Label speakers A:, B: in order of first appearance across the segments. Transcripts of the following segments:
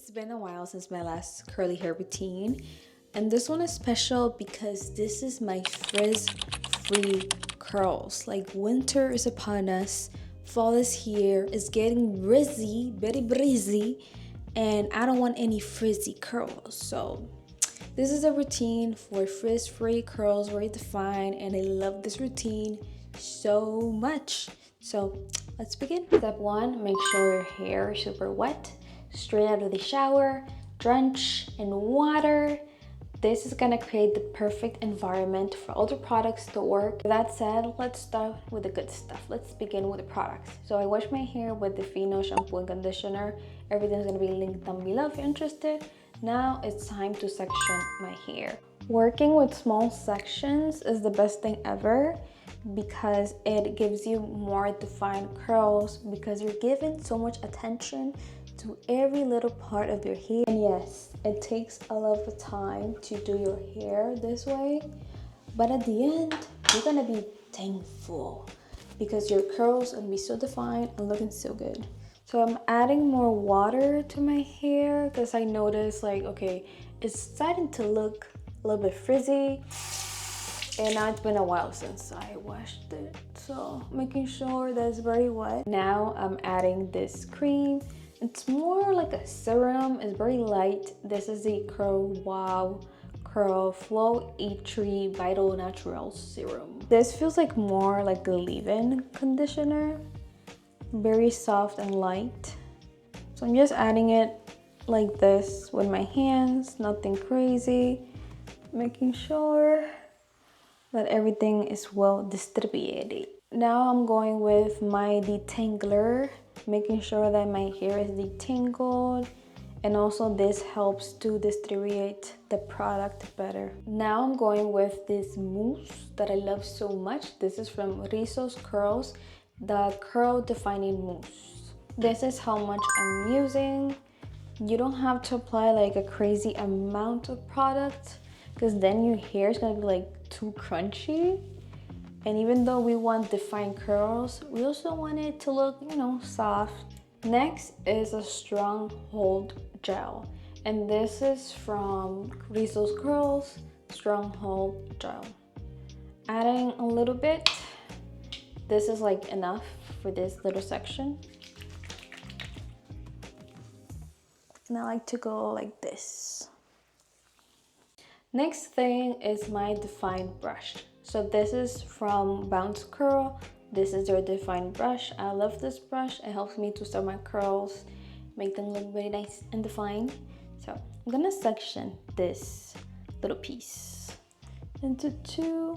A: It's been a while since my last curly hair routine, and this one is special because this is my frizz-free curls. Like, winter is upon us, fall is here, it's getting brizzy, very brizzy, and I don't want any frizzy curls. So this is a routine for frizz-free curls, very defined, and I love this routine so much. So let's begin. Step one, make sure your hair is super wet, straight out of the shower, drenched in water. This is gonna create the perfect environment for all the products to work. With that said, let's start with the good stuff. Let's begin with the products. So I wash my hair with the Fino shampoo and conditioner. Everything's gonna be linked down below if you're interested. Now it's time to section my hair. Working with small sections is the best thing ever because it gives you more defined curls because you're giving so much attention to every little part of your hair. And yes, it takes a lot of time to do your hair this way, but at the end, you're gonna be thankful because your curls are gonna be so defined and looking so good. So I'm adding more water to my hair because I noticed like, okay, it's starting to look a little bit frizzy. And now it's been a while since I washed it. So making sure that it's very wet. Now I'm adding this cream. It's more like a serum, it's very light. This is the Curl Wow Curl Flow E3 Vital Natural Serum. This feels like more like a leave-in conditioner. Very soft and light. So I'm just adding it like this with my hands, nothing crazy. Making sure that everything is well distributed. Now I'm going with my detangler, making sure that my hair is detangled, and also this helps to distribute the product better. Now I'm going with this mousse that I love so much. This is from Rizzo's Curls, the Curl Defining Mousse. This is how much I'm using. You don't have to apply like a crazy amount of product because then your hair is gonna be like too crunchy. And even though we want defined curls, we also want it to look, you know, soft. Next is a strong hold gel. And this is from Rizzo's Curls Strong Hold Gel. Adding a little bit. This is like enough for this little section. And I like to go like this. Next thing is my defined brush. So this is from Bounce Curl. This is their defined brush. I love this brush. It helps me to start my curls, make them look very nice and defined. So I'm gonna section this little piece into two.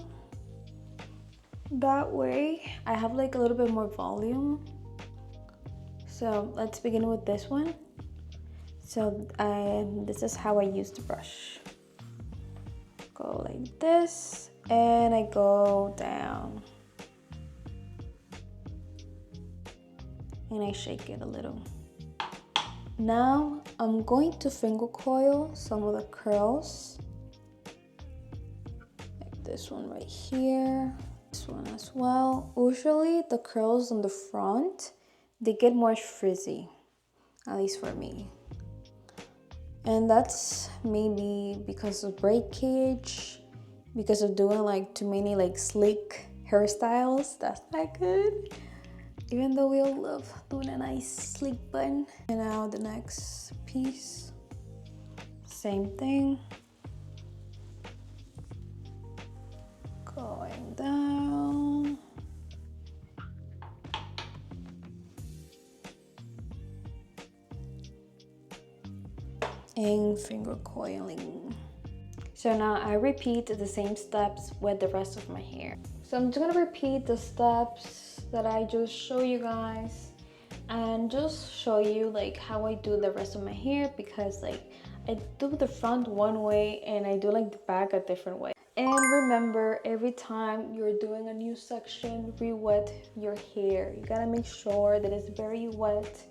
A: That way I have like a little bit more volume. So let's begin with this one. So this is how I use the brush. Go like this, and I go down. And I shake it a little. Now I'm going to finger coil some of the curls. Like this one right here. This one as well. Usually the curls on the front, they get more frizzy, at least for me. And that's maybe because of breakage, because of doing like too many like slick hairstyles. That's not good. Even though we all love doing a nice sleek bun. And now the next piece, same thing. Going down. And finger coiling. So now I repeat the same steps with the rest of my hair. So I'm just gonna repeat the steps that I just show you guys and just show you like how I do the rest of my hair because like I do the front one way and I do like the back a different way. And remember, every time you're doing a new section, re-wet your hair. You gotta make sure that it's very wet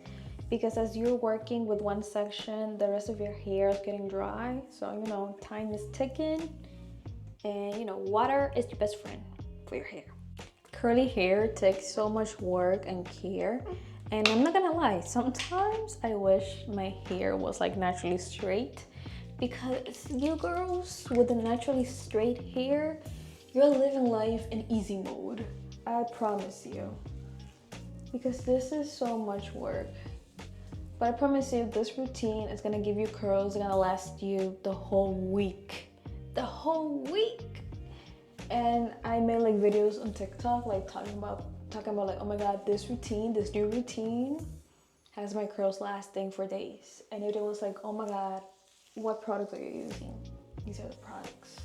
A: because as you're working with one section, the rest of your hair is getting dry. So, you know, time is ticking and, you know, water is your best friend for your hair. Curly hair takes so much work and care. And I'm not gonna lie, sometimes I wish my hair was like naturally straight, because you girls with a naturally straight hair, you're living life in easy mode. I promise you. Because this is so much work. But I promise you, this routine is gonna give you curls, it's gonna last you the whole week. The whole week! And I made like videos on TikTok, like talking about like, oh my god, this new routine has my curls lasting for days. And it was like, oh my god, what products are you using? These are the products.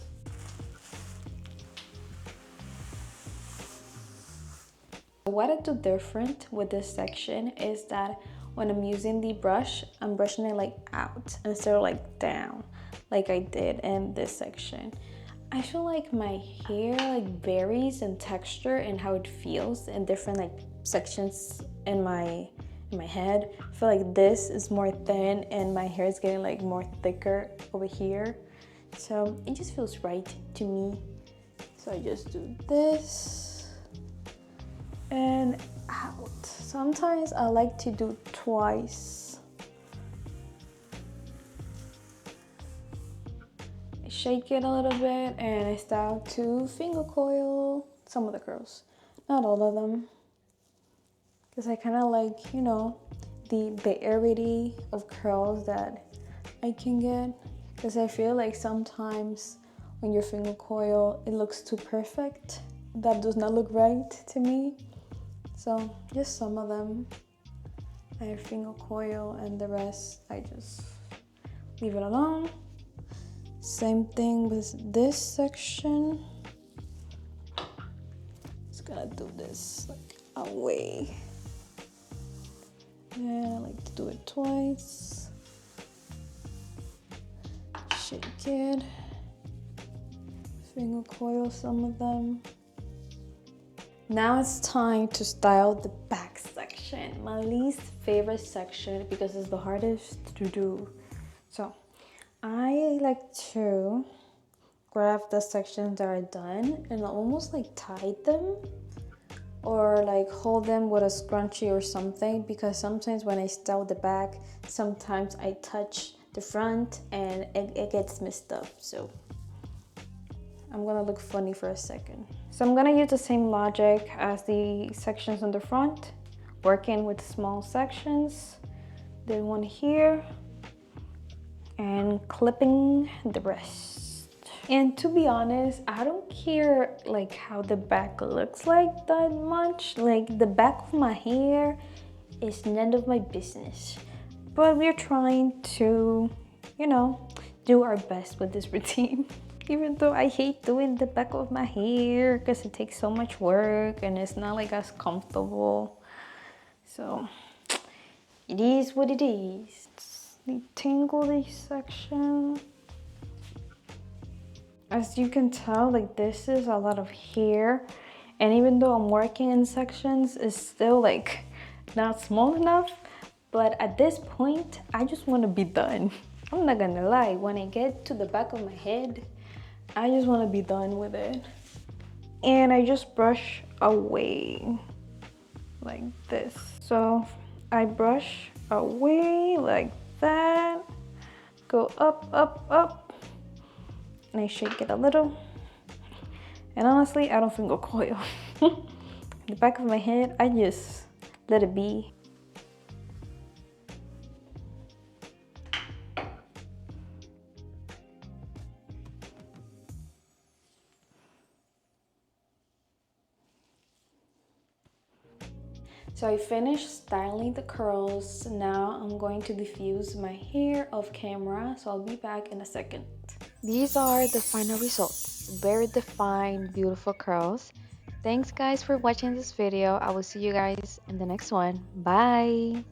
A: What I do different with this section is that when I'm using the brush, I'm brushing it like out instead of like down, like I did in this section. I feel like my hair like varies in texture and how it feels in different like sections in my head. I feel like this is more thin and my hair is getting like more thicker over here. So it just feels right to me. So I just do this and out. Sometimes I like to do twice. I shake it a little bit and I start to finger coil some of the curls, not all of them, because I kind of like, you know, the variety of curls that I can get, because I feel like sometimes when you finger coil it looks too perfect. That does not look right to me. So just some of them I finger coil and the rest I just leave it alone. Same thing with this section. Just gonna do this like away. And I like to do it twice. Shake it. Finger coil some of them. Now it's time to style the back section, my least favorite section because it's the hardest to do. So I like to grab the sections that are done and almost like tie them or like hold them with a scrunchie or something, because sometimes when I style the back, sometimes I touch the front and it gets messed up. So I'm gonna look funny for a second. So I'm gonna use the same logic as the sections on the front, working with small sections, then one here, and clipping the rest. And to be honest, I don't care like how the back looks like that much. Like the back of my hair is none of my business. But we're trying to, you know, do our best with this routine. Even though I hate doing the back of my hair because it takes so much work and it's not like as comfortable. So it is what it is. Detangle this section. As you can tell, like this is a lot of hair, and even though I'm working in sections, it's still like not small enough. But at this point, I just want to be done. I'm not gonna lie, when I get to the back of my head, I just want to be done with it. And I just brush away like this. So I brush away like that, go up, up, up, and I shake it a little. And honestly, I don't finger coil. The back of my head, I just let it be. So I finished styling the curls. Now I'm going to diffuse my hair off camera, so I'll be back in a second.
B: These are the final results. Very defined, beautiful curls. Thanks guys for watching this video. I will see you guys in the next one. Bye!